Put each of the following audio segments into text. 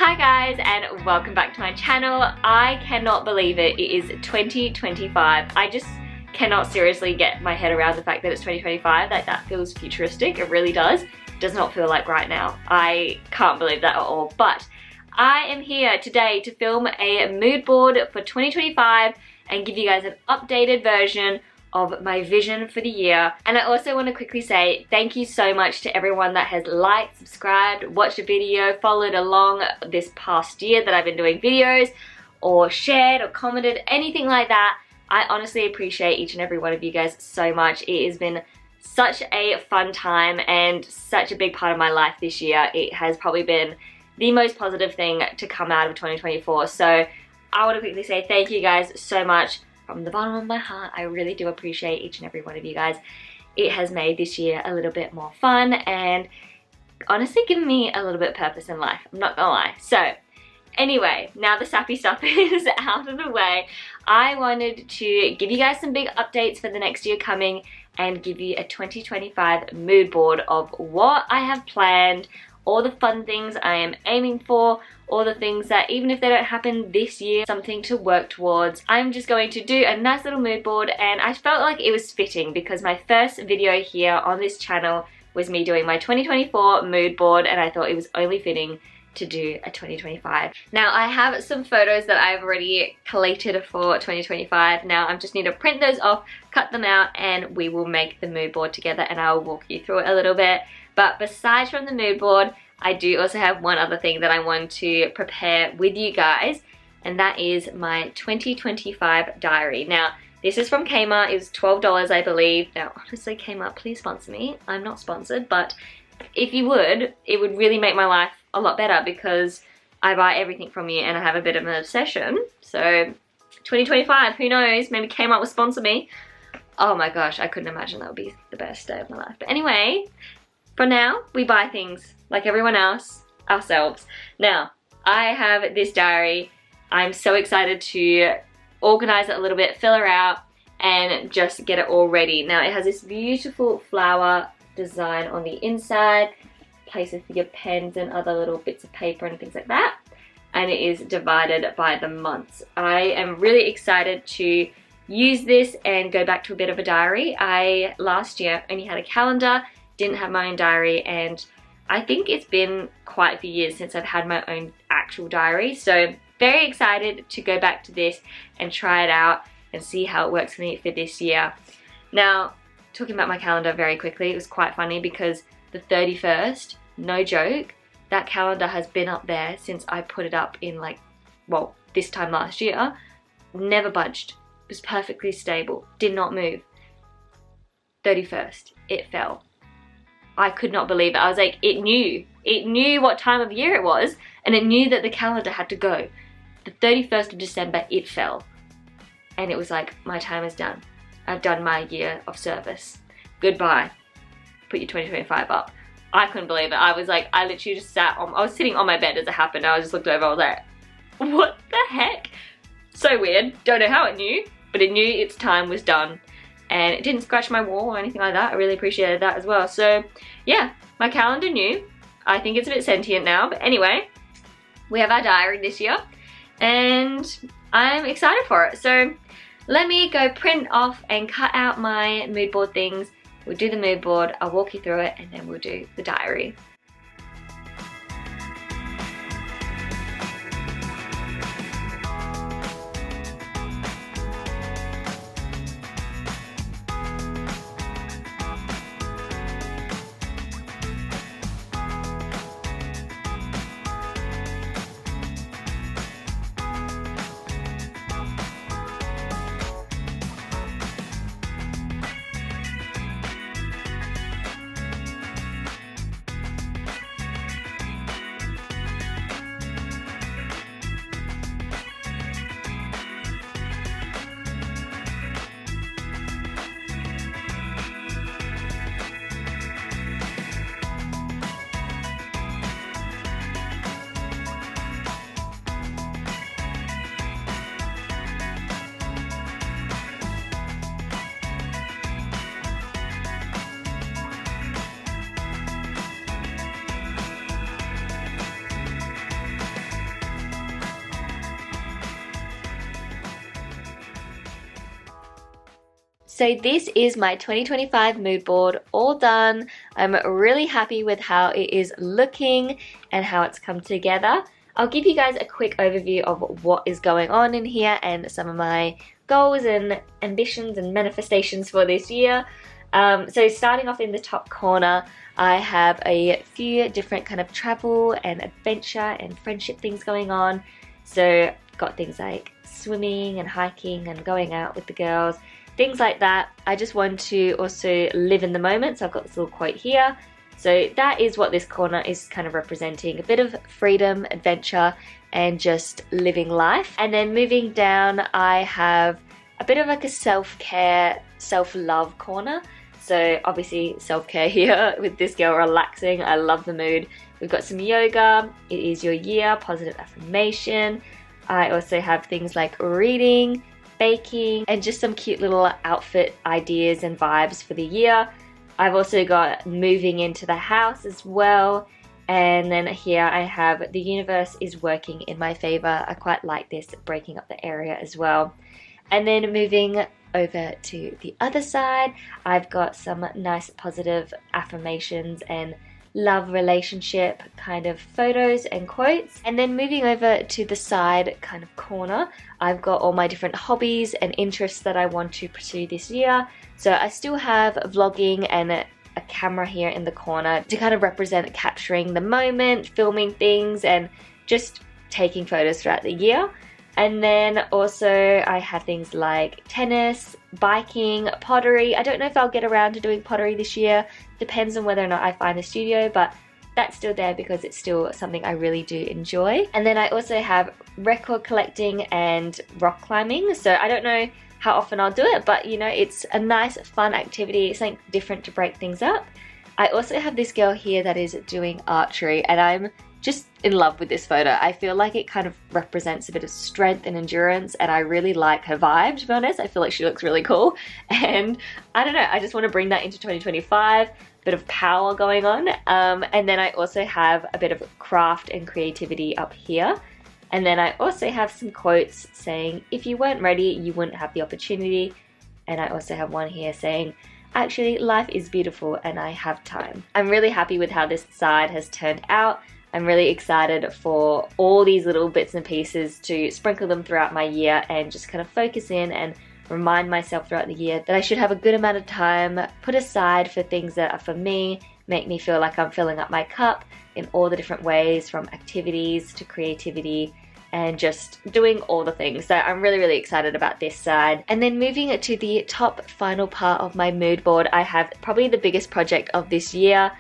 Hi guys, and welcome back to my channel. I cannot believe it. It is 2025. I just cannot seriously get my head around the fact that it's 2025. Like, that feels futuristic. It really does. It does not feel like right now. I can't believe that at all. But I am here today to film a mood board for 2025 and give you guys an updated version of my vision for the year. And I also want to quickly say thank you so much to everyone that has liked, subscribed, watched a video, followed along this past year that I've been doing videos, or shared or commented, anything like that. I honestly appreciate each and every one of you guys so much. It has been such a fun time and such a big part of my life this year. It has probably been the most positive thing to come out of 2024. So I want to quickly say thank you guys so much. From the bottom of my heart, I really do appreciate each and every one of you guys. It has made this year a little bit more fun and honestly given me a little bit of purpose in life. I'm not gonna lie. So anyway, now the sappy stuff is out of the way, I wanted to give you guys some big updates for the next year coming and give you a 2025 mood board of what I have planned, all the fun things I am aiming for, all the things that even if they don't happen this year, something to work towards. I'm just going to do a nice little mood board, and I felt like it was fitting because my first video here on this channel was me doing my 2024 mood board, and I thought it was only fitting to do a 2025. Now I have some photos that I've already collated for 2025. Now I just need to print those off, cut them out, and we will make the mood board together, and I'll walk you through it a little bit. But besides from the mood board, I do also have one other thing that I want to prepare with you guys, and that is my 2025 diary. Now, this is from Kmart. It was $12, I believe. Now, honestly, Kmart, please sponsor me. I'm not sponsored, but if you would, it would really make my life a lot better because I buy everything from you and I have a bit of an obsession. So, 2025, who knows? Maybe Kmart will sponsor me. Oh my gosh, I couldn't imagine that would be the best day of my life. But anyway, for now, we buy things like everyone else, ourselves. Now, I have this diary. I'm so excited to organize it a little bit, fill her out, and just get it all ready. Now, it has this beautiful flower design on the inside, places for your pens and other little bits of paper and things like that. And it is divided by the months. I am really excited to use this and go back to a bit of a diary. I, last year, only had a calendar, didn't have my own diary, and I think it's been quite a few years since I've had my own actual diary. So very excited to go back to this and try it out and see how it works for me for this year. Now, talking about my calendar very quickly, it was quite funny because the 31st, no joke, that calendar has been up there since I put it up in this time last year. Never budged. It was perfectly stable. Did not move. 31st, it fell. I could not believe it. I was like, it knew what time of year it was, and it knew that the calendar had to go. The 31st of December, it fell. And it was like, my time is done. I've done my year of service. Goodbye. Put your 2025 up. I couldn't believe it. I was like, I literally just I was sitting on my bed as it happened. I just looked over, I was like, what the heck? So weird. Don't know how it knew, but it knew its time was done. And it didn't scratch my wall or anything like that. I really appreciated that as well. So yeah, my calendar knew. I think it's a bit sentient now. But anyway, we have our diary this year and I'm excited for it. So let me go print off and cut out my mood board things. We'll do the mood board, I'll walk you through it, and then we'll do the diary. So this is my 2025 mood board all done. I'm really happy with how it is looking and how it's come together. I'll give you guys a quick overview of what is going on in here and some of my goals and ambitions and manifestations for this year. So starting off in the top corner, I have a few different kind of travel and adventure and friendship things going on. So got things like swimming and hiking and going out with the girls, things like that. I just want to also live in the moment, so I've got this little quote here. So that is what this corner is kind of representing, a bit of freedom, adventure, and just living life. And then moving down, I have a bit of like a self-care, self-love corner. So obviously self-care here with this girl, relaxing. I love the mood. We've got some yoga, it is your year, positive affirmation. I also have things like reading, baking, and just some cute little outfit ideas and vibes for the year. I've also got moving into the house as well. And then here I have the universe is working in my favor. I quite like this, breaking up the area as well. And then moving over to the other side, I've got some nice positive affirmations and love relationship kind of photos and quotes. And then moving over to the side kind of corner, I've got all my different hobbies and interests that I want to pursue this year. So I still have vlogging and a camera here in the corner to kind of represent capturing the moment, filming things, and just taking photos throughout the year. And then also I have things like tennis, biking, pottery. I don't know if I'll get around to doing pottery this year. Depends on whether or not I find the studio, but that's still there because it's still something I really do enjoy. And then I also have record collecting and rock climbing. So I don't know how often I'll do it, but you know, it's a nice fun activity, something different to break things up. I also have this girl here that is doing archery, and I'm just in love with this photo. I feel like it kind of represents a bit of strength and endurance, and I really like her vibe, to be honest. I feel like she looks really cool, and I don't know, I just want to bring that into 2025, bit of power going on. And then I also have a bit of craft and creativity up here. And then I also have some quotes saying, if you weren't ready, you wouldn't have the opportunity. And I also have one here saying, actually, life is beautiful and I have time. I'm really happy with how this side has turned out. I'm really excited for all these little bits and pieces to sprinkle them throughout my year and just kind of focus in and remind myself throughout the year that I should have a good amount of time put aside for things that are for me, make me feel like I'm filling up my cup in all the different ways, from activities to creativity and just doing all the things. So I'm really, really excited about this side. And then moving to the top final part of my mood board, I have probably the biggest project of this year.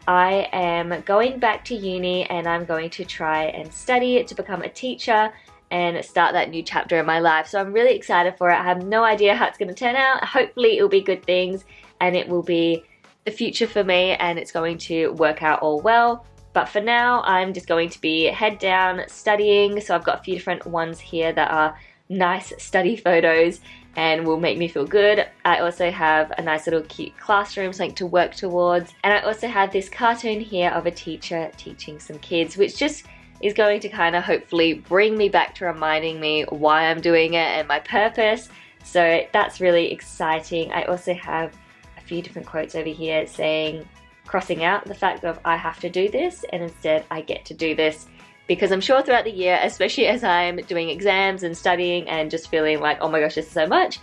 I am going back to uni and I'm going to try and study to become a teacher and start that new chapter in my life. So I'm really excited for it. I have no idea how it's going to turn out. Hopefully it'll be good things and it will be the future for me and it's going to work out all well. But for now, I'm just going to be head down studying. So I've got a few different ones here that are nice study photos and will make me feel good. I also have a nice little cute classroom, something to work towards. And I also have this cartoon here of a teacher teaching some kids, which just is going to kind of hopefully bring me back to reminding me why I'm doing it and my purpose. So that's really exciting. I also have a few different quotes over here saying, crossing out the fact of I have to do this and instead I get to do this. Because I'm sure throughout the year, especially as I'm doing exams and studying and just feeling like, oh my gosh, this is so much,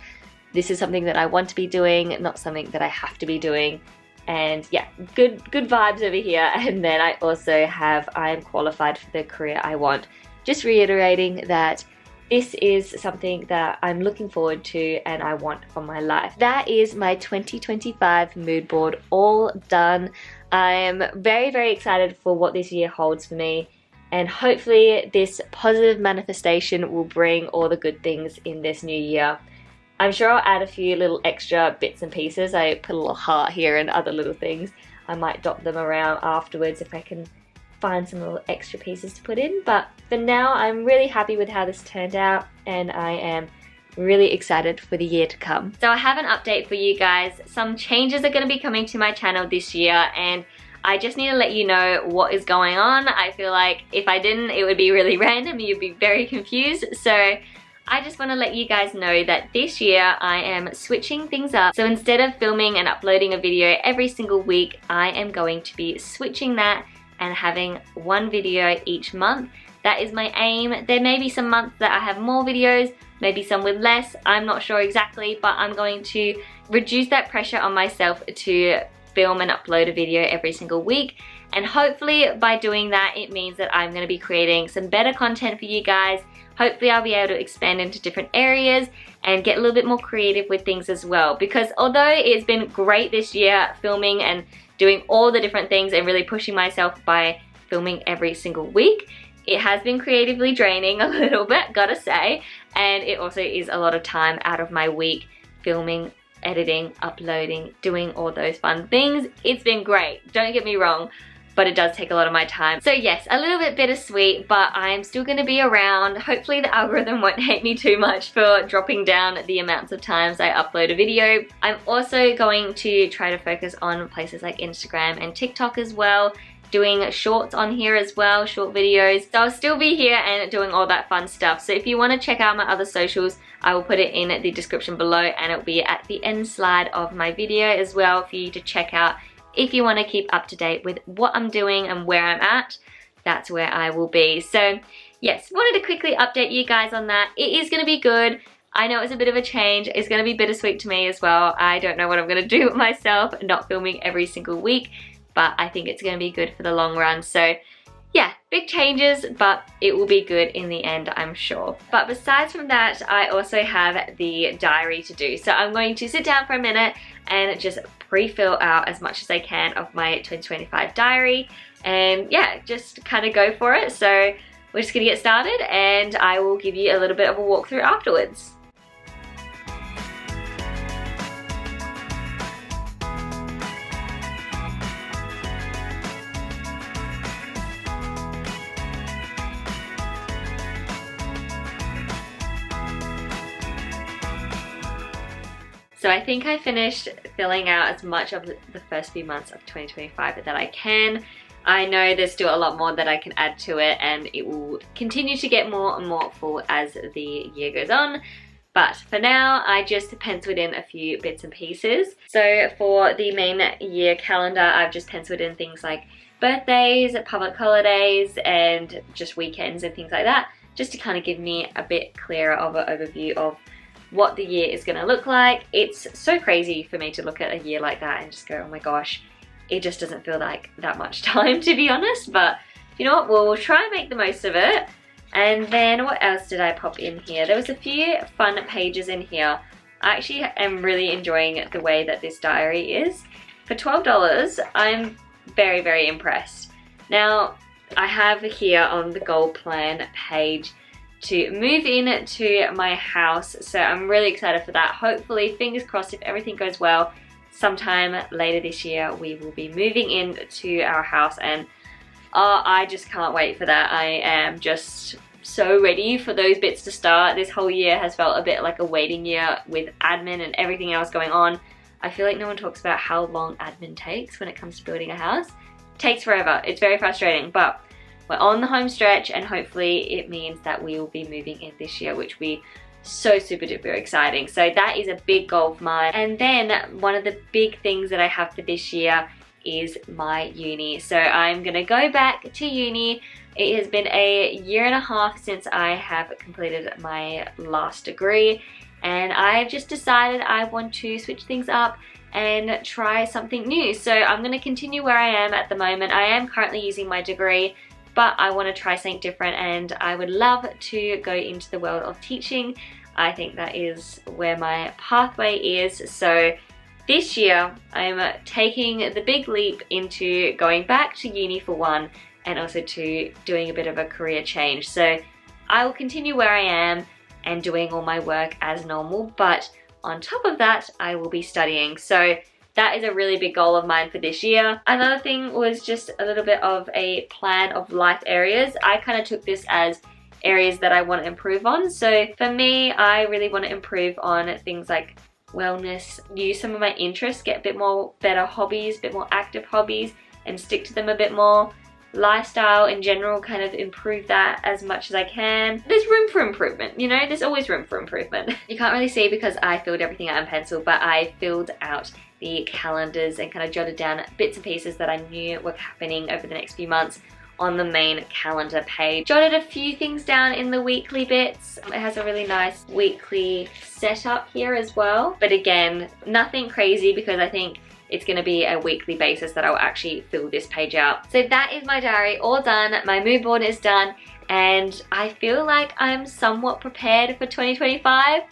this is something that I want to be doing, not something that I have to be doing. And yeah, good vibes over here. And then I also have, I am qualified for the career I want. Just reiterating that this is something that I'm looking forward to and I want for my life. That is my 2025 mood board all done. I'm very, very excited for what this year holds for me. And hopefully this positive manifestation will bring all the good things in this new year. I'm sure I'll add a few little extra bits and pieces. I put a little heart here and other little things. I might dot them around afterwards if I can find some little extra pieces to put in. But for now, I'm really happy with how this turned out and I am really excited for the year to come. So I have an update for you guys. Some changes are going to be coming to my channel this year and I just need to let you know what is going on. I feel like if I didn't, it would be really random. You'd be very confused. So I just want to let you guys know that this year I am switching things up. So instead of filming and uploading a video every single week, I am going to be switching that and having one video each month. That is my aim. There may be some months that I have more videos, maybe some with less, I'm not sure exactly, but I'm going to reduce that pressure on myself to film and upload a video every single week. And hopefully by doing that, it means that I'm going to be creating some better content for you guys. Hopefully I'll be able to expand into different areas and get a little bit more creative with things as well. Because although it's been great this year filming and doing all the different things and really pushing myself by filming every single week, it has been creatively draining a little bit, gotta say. And it also is a lot of time out of my week filming, editing, uploading, doing all those fun things. It's been great, don't get me wrong, but it does take a lot of my time. So yes, a little bit bittersweet, but I'm still gonna be around. Hopefully the algorithm won't hate me too much for dropping down the amounts of times I upload a video. I'm also going to try to focus on places like Instagram and TikTok as well, doing shorts on here as well, short videos. So I'll still be here and doing all that fun stuff. So if you wanna check out my other socials, I will put it in the description below, and it'll be at the end slide of my video as well for you to check out. If you want to keep up to date with what I'm doing and where I'm at, that's where I will be. So yes, wanted to quickly update you guys on that. It is going to be good. I know it's a bit of a change. It's going to be bittersweet to me as well. I don't know what I'm going to do with myself, not filming every single week, but I think it's going to be good for the long run. So yeah, big changes, but it will be good in the end, I'm sure. But besides from that, I also have the diary to do. So I'm going to sit down for a minute and just pre-fill out as much as I can of my 2025 diary. And yeah, just kind of go for it. So we're just gonna get started and I will give you a little bit of a walkthrough afterwards. So I think I finished filling out as much of the first few months of 2025 that I can. I know there's still a lot more that I can add to it, and it will continue to get more and more full as the year goes on. But for now, I just penciled in a few bits and pieces. So for the main year calendar, I've just penciled in things like birthdays, public holidays, and just weekends and things like that, just to kind of give me a bit clearer of an overview of what the year is going to look like. It's so crazy for me to look at a year like that and just go, oh my gosh, it just doesn't feel like that much time, to be honest. But you know what, we'll try and make the most of it. And then what else did I pop in here? There was a few fun pages in here. I actually am really enjoying the way that this diary is. For $12, I'm very, very impressed. Now, I have here on the goal plan page to move into my house, so I'm really excited for that. Hopefully, fingers crossed, if everything goes well, sometime later this year we will be moving into our house, and I just can't wait for that. I am just so ready for those bits to start. This whole year has felt a bit like a waiting year with admin and everything else going on. I feel like no one talks about how long admin takes when it comes to building a house. It takes forever. It's very frustrating, but we're on the home stretch, and hopefully it means that we will be moving in this year, which will be so super duper exciting. So that is a big goal of mine. And then one of the big things that I have for this year is my uni. So I'm gonna go back to uni. It has been a year and a half since I have completed my last degree, and I've just decided I want to switch things up and try something new. So I'm gonna continue where I am at the moment. I am currently using my degree, but I want to try something different, and I would love to go into the world of teaching. I think that is where my pathway is. So this year I'm taking the big leap into going back to uni for one, and also to doing a bit of a career change. So I will continue where I am and doing all my work as normal, but on top of that I will be studying. So that is a really big goal of mine for this year. Another thing was just a little bit of a plan of life areas. I kind of took this as areas that I want to improve on. So for me, I really want to improve on things like wellness, use some of my interests, get a bit more better hobbies, a bit more active hobbies, and stick to them a bit more. lifestyle in general, kind of improve that as much as I can. There's room for improvement, you know, there's always room for improvement. You can't really see because I filled everything out in pencil, but I filled out the calendars and kind of jotted down bits and pieces that I knew were happening over the next few months on the main calendar page. Jotted a few things down in the weekly bits. It has a really nice weekly setup here as well. But again, nothing crazy because I think it's going to be a weekly basis that I'll actually fill this page out. So that is my diary all done. My mood board is done and I feel like I'm somewhat prepared for 2025.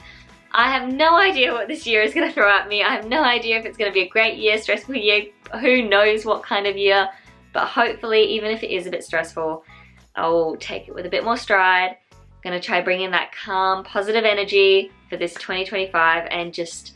I have no idea what this year is going to throw at me. I have no idea if it's going to be a great year, stressful year, who knows what kind of year. But hopefully, even if it is a bit stressful, I'll take it with a bit more stride. I'm gonna try bringing that calm, positive energy for this 2025 and just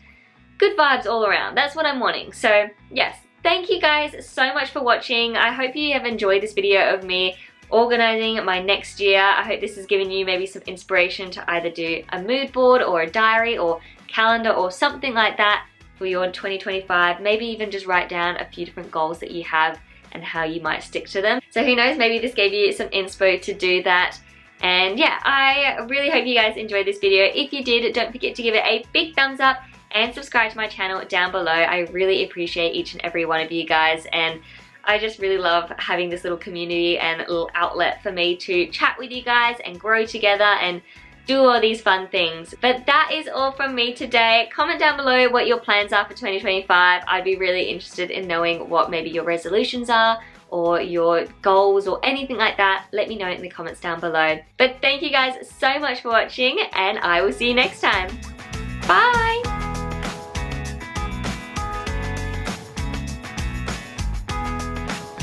good vibes all around. That's what I'm wanting. So yes, thank you guys so much for watching. I hope you have enjoyed this video of me organizing my next year. I hope this has given you maybe some inspiration to either do a mood board or a diary or calendar or something like that for your 2025. Maybe even just write down a few different goals that you have and how you might stick to them. So who knows, maybe this gave you some inspo to do that. And yeah, I really hope you guys enjoyed this video. If you did, don't forget to give it a big thumbs up and subscribe to my channel down below. I really appreciate each and every one of you guys, and I just really love having this little community and little outlet for me to chat with you guys and grow together and do all these fun things. But that is all from me today. Comment down below what your plans are for 2025. I'd be really interested in knowing what maybe your resolutions are or your goals or anything like that. Let me know in the comments down below. But thank you guys so much for watching and I will see you next time. Bye!